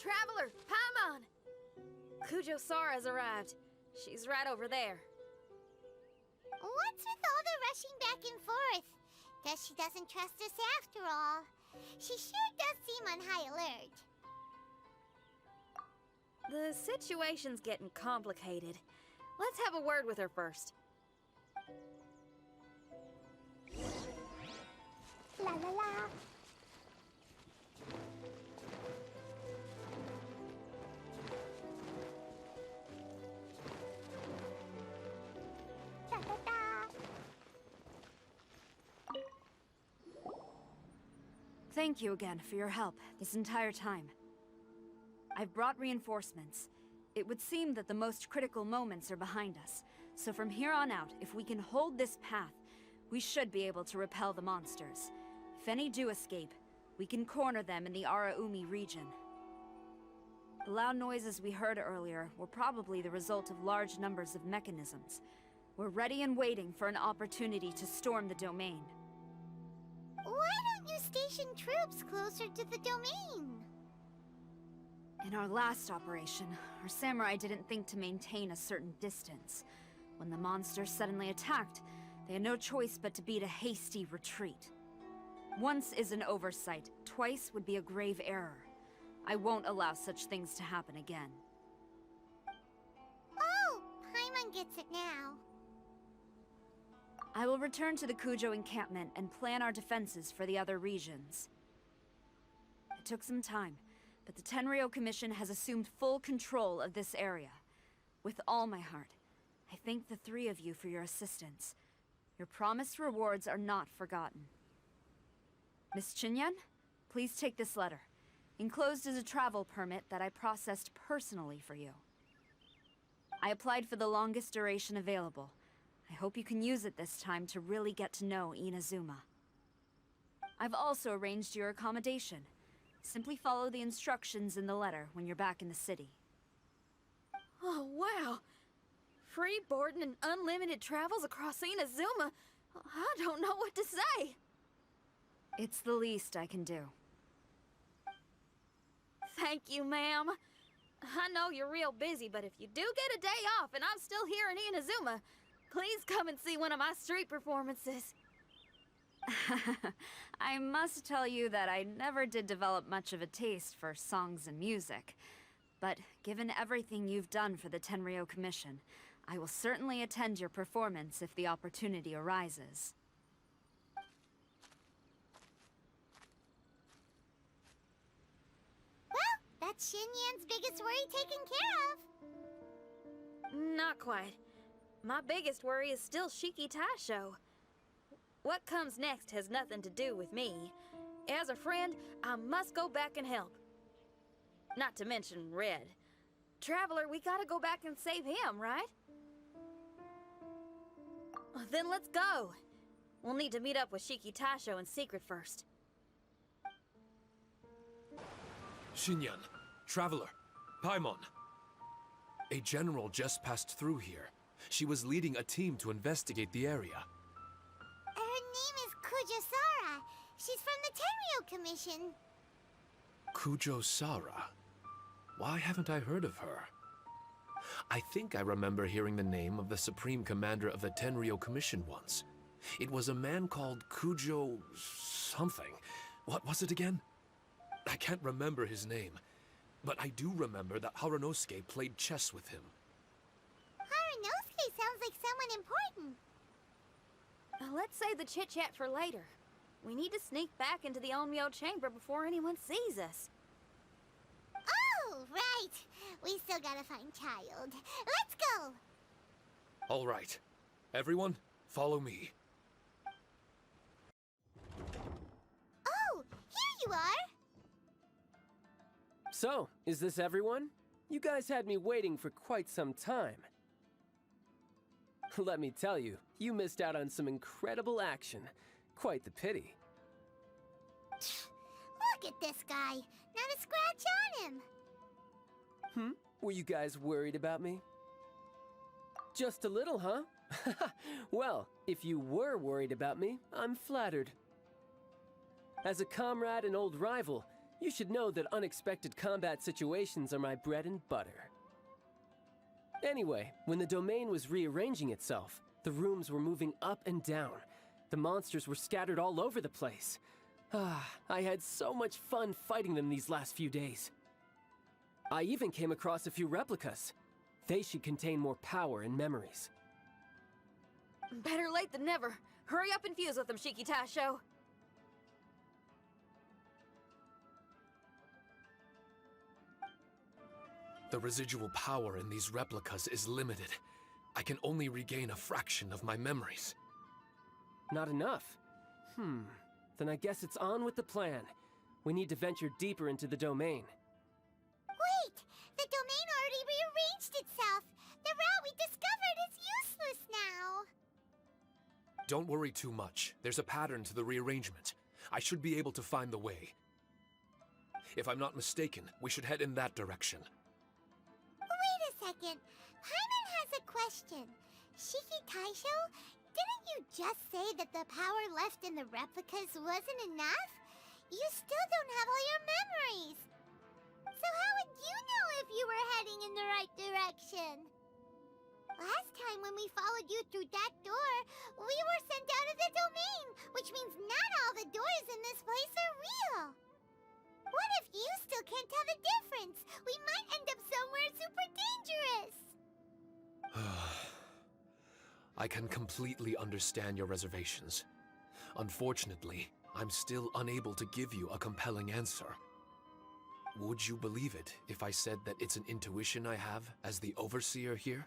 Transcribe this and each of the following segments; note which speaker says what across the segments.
Speaker 1: Traveler, Paimon! Kujo Sara's arrived. She's right over there.
Speaker 2: What's with all the rushing back and forth? Guess she doesn't trust us after all. She sure does seem on high alert.
Speaker 1: The situation's getting complicated. Let's have a word with her first.
Speaker 2: La la la. Da da da.
Speaker 3: Thank you again for your help this entire time. I've brought reinforcements. It would seem that the most critical moments are behind us, so from here on out, if we can hold this path, we should be able to repel the monsters. If any do escape, we can corner them in the Araumi region. The loud noises we heard earlier were probably the result of large numbers of mechanisms. We're ready and waiting for an opportunity to storm the domain.
Speaker 2: Why don't you station troops closer to the domain?
Speaker 3: In our last operation, our samurai didn't think to maintain a certain distance. When the monsters suddenly attacked, they had no choice but to beat a hasty retreat. Once is an oversight, twice would be a grave error. I won't allow such things to happen again.
Speaker 2: Oh, Paimon gets it now.
Speaker 3: I will return to the Kujo encampment and plan our defenses for the other regions. It took some time, but the Tenryou Commission has assumed full control of this area. With all my heart, I thank the three of you for your assistance. Your promised rewards are not forgotten. Miss Chinyan, please take this letter. Enclosed is a travel permit that I processed personally for you. I applied for the longest duration available. I hope you can use it this time to really get to know Inazuma. I've also arranged your accommodation. Simply follow the instructions in the letter when you're back in the city.
Speaker 1: Oh, wow! Free boarding and unlimited travels across Inazuma? I don't know what to say!
Speaker 3: It's the least I can do.
Speaker 1: Thank you, ma'am. I know you're real busy, but if you do get a day off and I'm still here in Inazuma, please come and see one of my street performances.
Speaker 3: I must tell you that I never did develop much of a taste for songs and music. But given everything you've done for the Tenryou Commission, I will certainly attend your performance if the opportunity arises.
Speaker 2: Well, that's Xinyan's biggest worry taken care of.
Speaker 1: Not quite. My biggest worry is still Shiki Taisho. What comes next has nothing to do with me. As a friend, I must go back and help. Not to mention Red. Traveler, we gotta go back and save him, right? Then let's go. We'll need to meet up with Shiki Taisho in secret first.
Speaker 4: Xinyan, Traveler, Paimon. A general just passed through here. She was leading a team to investigate the area.
Speaker 2: Her name is Kujo Sara. She's from the Tenryou Commission.
Speaker 4: Kujo Sara? Why haven't I heard of her? I think I remember hearing the name of the Supreme Commander of the Tenryou Commission once. It was a man called Kujo... something. What was it again? I can't remember his name, but I do remember that Harunosuke played chess with him.
Speaker 2: Harunosuke sounds like someone important.
Speaker 1: Let's save the chit-chat for later. We need to sneak back into the Onmyo chamber before anyone sees us.
Speaker 2: Oh, right. We still gotta find Child. Let's go!
Speaker 4: All right. Everyone, follow me.
Speaker 2: Oh, here you are!
Speaker 5: So, is this everyone? You guys had me waiting for quite some time. Let me tell you, you missed out on some incredible action. Quite the pity.
Speaker 2: Look at this guy. Not a scratch on him.
Speaker 5: Were you guys worried about me? Just a little, huh? Well, if you were worried about me, I'm flattered. As a comrade and old rival, You should know that unexpected combat situations are my bread and butter. Anyway, when the domain was rearranging itself, the rooms were moving up and down. The monsters were scattered all over the place. I had so much fun fighting them these last few days. I even came across a few replicas. They should contain more power and memories.
Speaker 1: Better late than never. Hurry up and fuse with them, Shiki Taisho.
Speaker 4: The residual power in these replicas is limited. I can only regain a fraction of my memories.
Speaker 5: Not enough? Then I guess it's on with the plan. We need to venture deeper into the domain.
Speaker 2: Wait! The domain already rearranged itself! The route we discovered is useless now!
Speaker 4: Don't worry too much. There's a pattern to the rearrangement. I should be able to find the way. If I'm not mistaken, we should head in that direction.
Speaker 2: Wait a second. Paimon has a question. Shiki Taisho, didn't you just say that the power left in the replicas wasn't enough? You still don't have all your memories. So how would you know if you were heading in the right direction? Last time when we followed you through that door, we were sent out of the domain, which means not all the doors in this place are real. What if you still can't tell the difference? We might end up somewhere super dangerous.
Speaker 4: I can completely understand your reservations. Unfortunately, I'm still unable to give you a compelling answer. Would you believe it if I said that it's an intuition I have as the overseer here?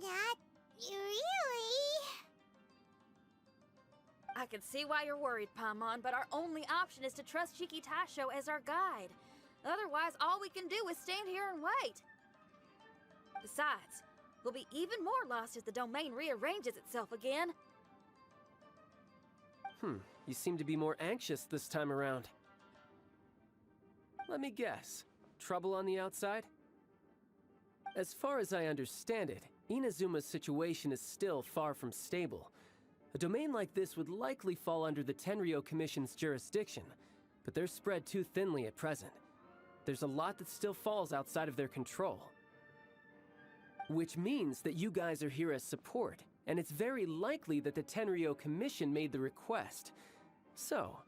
Speaker 2: Not really.
Speaker 1: I can see why you're worried, Paimon, but our only option is to trust Shiki Taisho as our guide. Otherwise, all we can do is stand here and wait. Besides, we'll be even more lost if the domain rearranges itself again.
Speaker 5: You seem to be more anxious this time around. Let me guess. Trouble on the outside? As far as I understand it, Inazuma's situation is still far from stable. A domain like this would likely fall under the Tenryou Commission's jurisdiction, but they're spread too thinly at present. There's a lot that still falls outside of their control. Which means that you guys are here as support, and it's very likely that the Tenryou Commission made the request. So,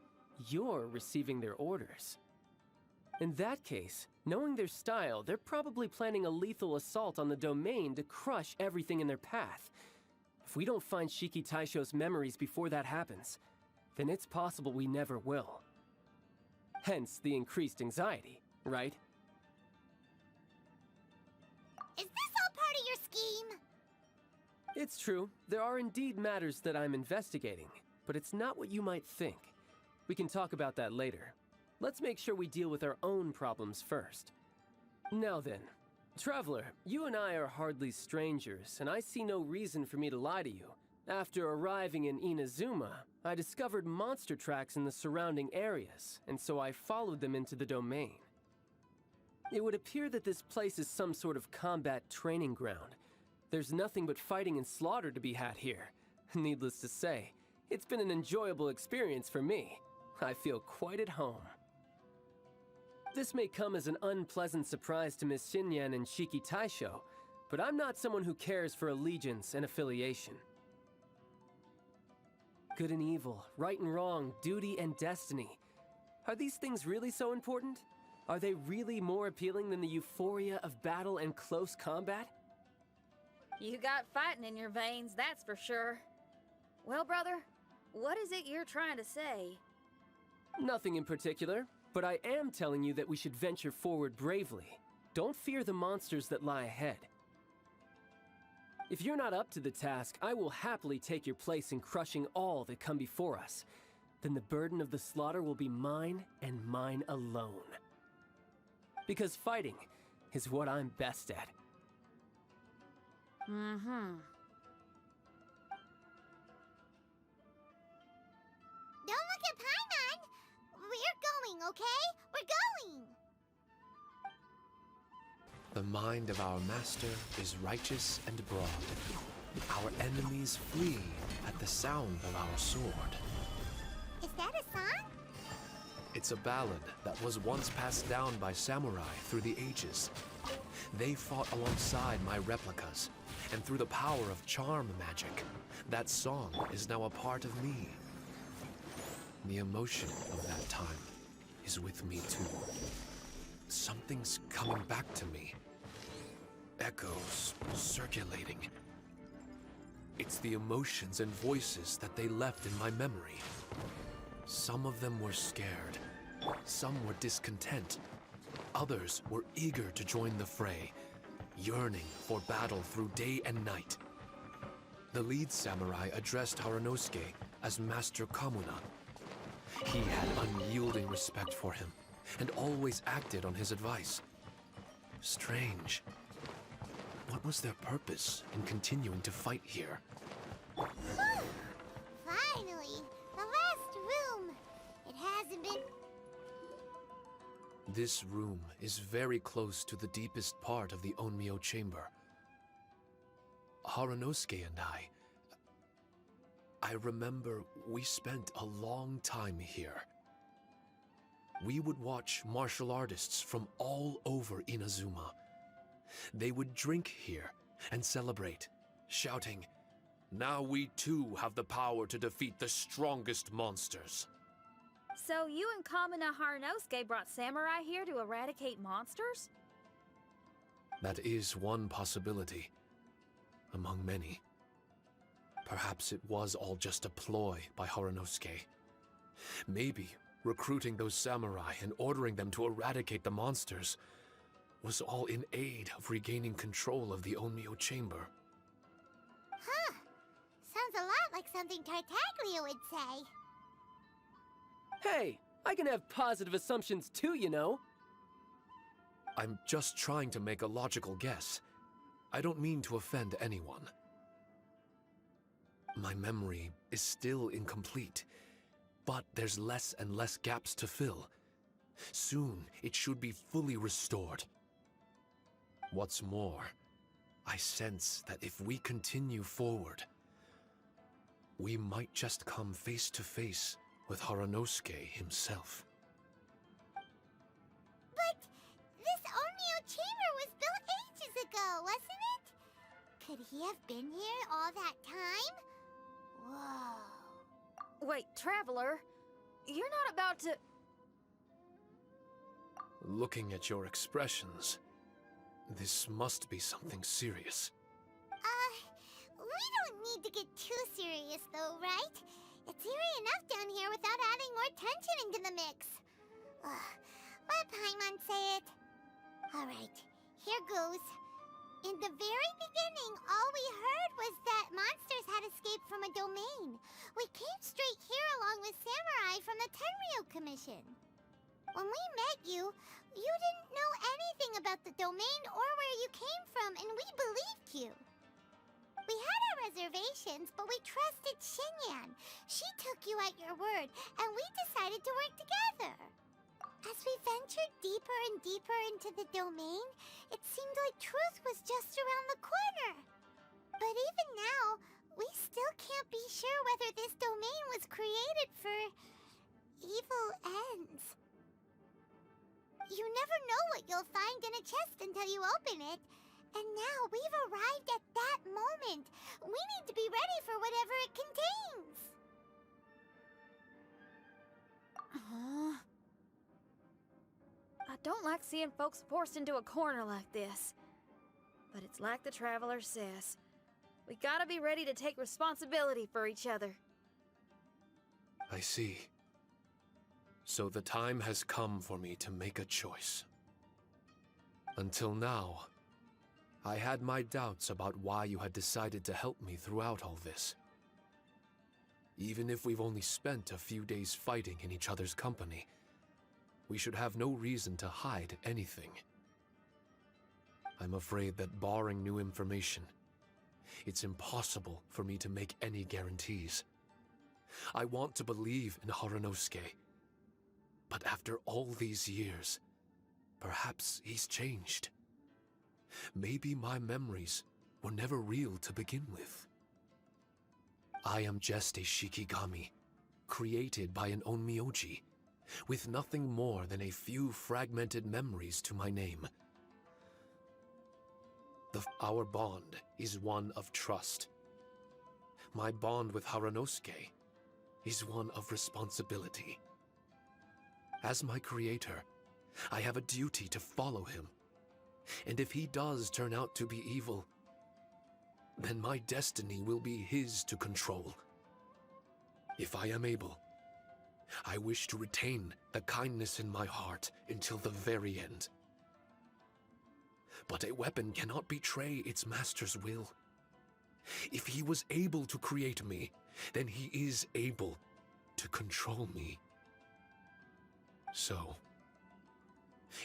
Speaker 5: you're receiving their orders. In that case, knowing their style, they're probably planning a lethal assault on the domain to crush everything in their path. If we don't find Shiki Taisho's memories before that happens, then it's possible we never will. Hence the increased anxiety, right?
Speaker 2: Is this all part of your scheme?
Speaker 5: It's true, there are indeed matters that I'm investigating, but it's not what you might think. We can talk about that later. Let's make sure we deal with our own problems first. Now then, Traveler, you and I are hardly strangers, and I see no reason for me to lie to you. After arriving in Inazuma, I discovered monster tracks in the surrounding areas, and so I followed them into the domain. It would appear that this place is some sort of combat training ground. There's nothing but fighting and slaughter to be had here. Needless to say, it's been an enjoyable experience for me. I feel quite at home. This may come as an unpleasant surprise to Miss Xinyan and Shiki Taisho, but I'm not someone who cares for allegiance and affiliation. Good and evil, right and wrong, duty and destiny. Are these things really so important? Are they really more appealing than the euphoria of battle and close combat?
Speaker 1: You got fighting in your veins, that's for sure. Well, brother, what is it you're trying to say?
Speaker 5: Nothing in particular, but I am telling you that we should venture forward bravely. Don't fear the monsters that lie ahead. If you're not up to the task, I will happily take your place in crushing all that come before us. Then the burden of the slaughter will be mine and mine alone. Because fighting is what I'm best at.
Speaker 2: Don't look at Paimon! We're going, okay? We're going!
Speaker 4: The mind of our master is righteous and broad. Our enemies flee at the sound of our sword.
Speaker 2: Is that a song?
Speaker 4: It's a ballad that was once passed down by samurai through the ages. They fought alongside my replicas, and through the power of charm magic, that song is now a part of me. The emotion of that time is with me too. Something's coming back to me. Echoes circulating. It's the emotions and voices that they left in my memory. Some of them were scared. Some were discontent. Others were eager to join the fray, yearning for battle through day and night. The lead samurai addressed Haranosuke as Master Kamuna. He had unyielding respect for him, and always acted on his advice. Strange. What was their purpose in continuing to fight here?
Speaker 2: Finally, the last room. It hasn't been...
Speaker 4: This room is very close to the deepest part of the Onmyo chamber. Haranosuke and I remember we spent a long time here. We would watch martial artists from all over Inazuma. They would drink here and celebrate, shouting, "Now we too have the power to defeat the strongest monsters."
Speaker 1: So you and Kamuna Haranosuke brought samurai here to eradicate monsters?
Speaker 4: That is one possibility, among many. Perhaps it was all just a ploy by Haranosuke. Maybe recruiting those samurai and ordering them to eradicate the monsters was all in aid of regaining control of the Onmyo chamber.
Speaker 2: Huh. Sounds a lot like something Tartaglia would say.
Speaker 5: Hey, I can have positive assumptions too, you know.
Speaker 4: I'm just trying to make a logical guess. I don't mean to offend anyone. My memory is still incomplete, but there's less and less gaps to fill. Soon, it should be fully restored. What's more, I sense that if we continue forward, we might just come face to face with Haranosuke himself.
Speaker 2: But this Onmyo chamber was built ages ago, wasn't it? Could he have been here all that time? Whoa.
Speaker 1: Wait, Traveler, you're not about to...
Speaker 4: Looking at your expressions, this must be something serious.
Speaker 2: We don't need to get too serious though, right? It's eerie enough down here without adding more tension into the mix. Let Paimon say it. Alright, here goes. In the very beginning, all we heard was that monsters had escaped from a domain. We came straight here along with samurai from the Tenryo Commission. When we met you, you didn't know anything about the domain or where you came from, and we believed you. We had our reservations, but we trusted Xinyan. She took you at your word, and we decided to work together. As we ventured deeper and deeper into the domain, it seemed like truth was just around the corner. But even now, we still can't be sure whether this domain was created for evil ends. You never know what you'll find in a chest until you open it. And now we've arrived at that moment. We need to be ready for whatever it contains.
Speaker 1: I don't like seeing folks forced into a corner like this. But it's like the Traveler says. We gotta be ready to take responsibility for each other.
Speaker 4: I see. So the time has come for me to make a choice. Until now, I had my doubts about why you had decided to help me throughout all this. Even if we've only spent a few days fighting in each other's company, we should have no reason to hide anything. I'm afraid that barring new information, it's impossible for me to make any guarantees. I want to believe in Haranosuke, but after all these years, perhaps he's changed. Maybe my memories were never real to begin with. I am just a Shikigami, created by an Onmyoji, with nothing more than a few fragmented memories to my name. Our bond is one of trust. My bond with Haranosuke is one of responsibility. As my creator, I have a duty to follow him. And if he does turn out to be evil, then my destiny will be his to control. If I am able, I wish to retain the kindness in my heart until the very end. But a weapon cannot betray its master's will. If he was able to create me, then he is able to control me. So,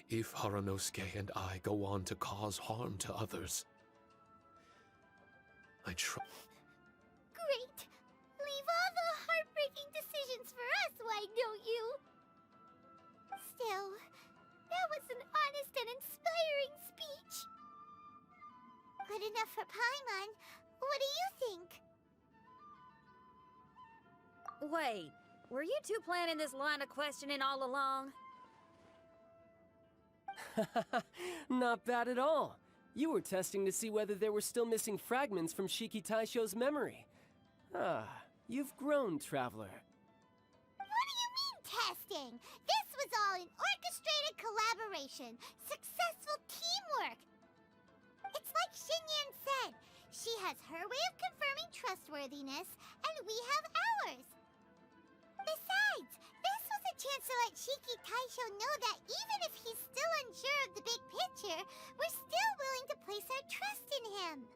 Speaker 4: if Haranosuke and I go on to cause harm to others, I try.
Speaker 2: Great! Leave all the heartbreaking decisions for us, why don't you? Still, that was an honest and inspiring speech. Good enough for Paimon. What do you think?
Speaker 1: Wait, were you two planning this line of questioning all along?
Speaker 5: Not bad at all. You were testing to see whether there were still missing fragments from Shiki Taisho's memory. Ah, you've grown, Traveler.
Speaker 2: What do you mean, testing? This was all an orchestrated collaboration. Successful teamwork. It's like Xinyan said. She has her way of confirming trustworthiness, and we have ours. Besides, this was a chance to let Shiki Taisho know that even if he's still unsure of the big picture, we're still willing to place our trust in him.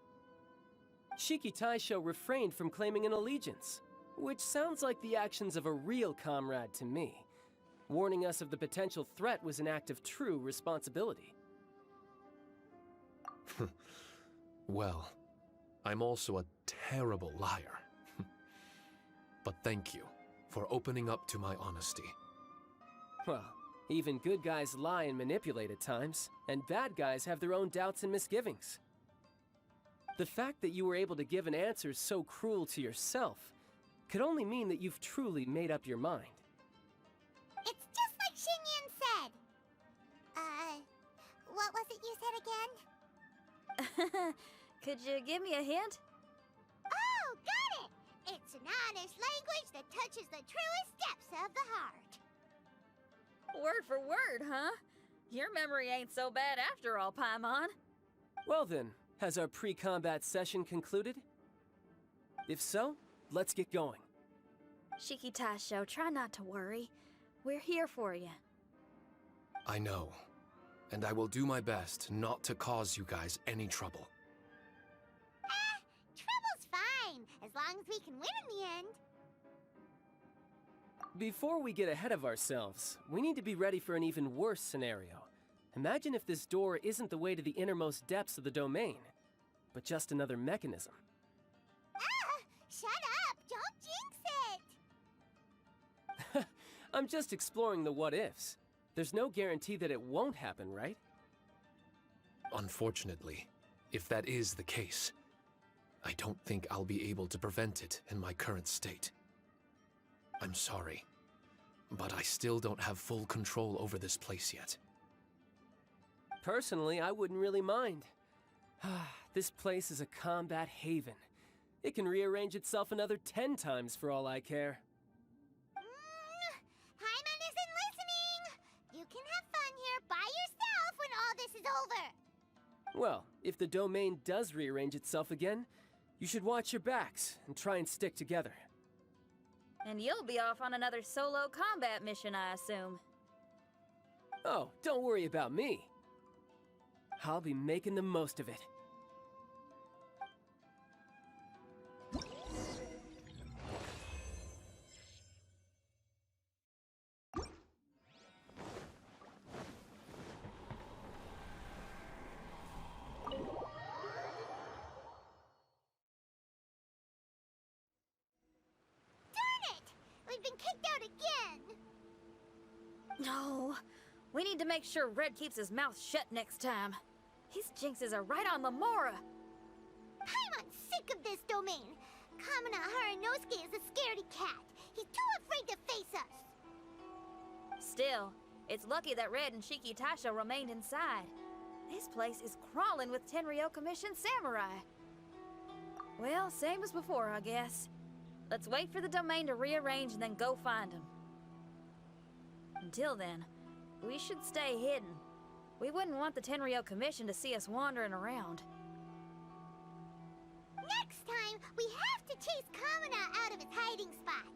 Speaker 5: Shiki Taisho refrained from claiming an allegiance, which sounds like the actions of a real comrade to me. Warning us of the potential threat was an act of true responsibility.
Speaker 4: Well, I'm also a terrible liar. But thank you for opening up to my honesty.
Speaker 5: Well, even good guys lie and manipulate at times, and bad guys have their own doubts and misgivings. The fact that you were able to give an answer so cruel to yourself could only mean that you've truly made up your mind.
Speaker 2: It's just like Xinyan said. What was it you said again?
Speaker 1: Could you give me a hint?
Speaker 2: Oh, got it! It's an honest language that touches the truest depths of the heart.
Speaker 1: Word for word, huh? Your memory ain't so bad after all, Paimon.
Speaker 5: Well then, has our pre-combat session concluded? If so, let's get going.
Speaker 1: Shiki Taisho, try not to worry. We're here for you.
Speaker 4: I know, and I will do my best not to cause you guys any trouble.
Speaker 2: Trouble's fine, as long as we can win in the end.
Speaker 5: Before we get ahead of ourselves, we need to be ready for an even worse scenario. Imagine if this door isn't the way to the innermost depths of the domain, but just another mechanism.
Speaker 2: Shut up! Don't jinx it!
Speaker 5: I'm just exploring the what-ifs. There's no guarantee that it won't happen, right?
Speaker 4: Unfortunately, if that is the case, I don't think I'll be able to prevent it in my current state. I'm sorry, but I still don't have full control over this place yet.
Speaker 5: Personally, I wouldn't really mind. This place is a combat haven. It can rearrange itself another 10 times for all I care.
Speaker 2: Paimon isn't listening! You can have fun here by yourself when all this is over!
Speaker 5: Well, if the domain does rearrange itself again, you should watch your backs and try and stick together.
Speaker 1: And you'll be off on another solo combat mission, I assume.
Speaker 5: Oh, don't worry about me. I'll be making the most of it.
Speaker 2: We've been kicked out again!
Speaker 1: No, we need to make sure Red keeps his mouth shut next time. His jinxes are right on Lamora.
Speaker 2: Paimon's sick of this domain. Kamina Haranosuke is a scaredy cat. He's too afraid to face us.
Speaker 1: Still, it's lucky that Red and Shiki Taisho remained inside. This place is crawling with Tenryou Commission samurai. Well, same as before, I guess. Let's wait for the domain to rearrange and then go find them. Until then, we should stay hidden. We wouldn't want the Tenryou Commission to see us wandering around.
Speaker 2: Next time, we have to chase Kamina out of his hiding spot.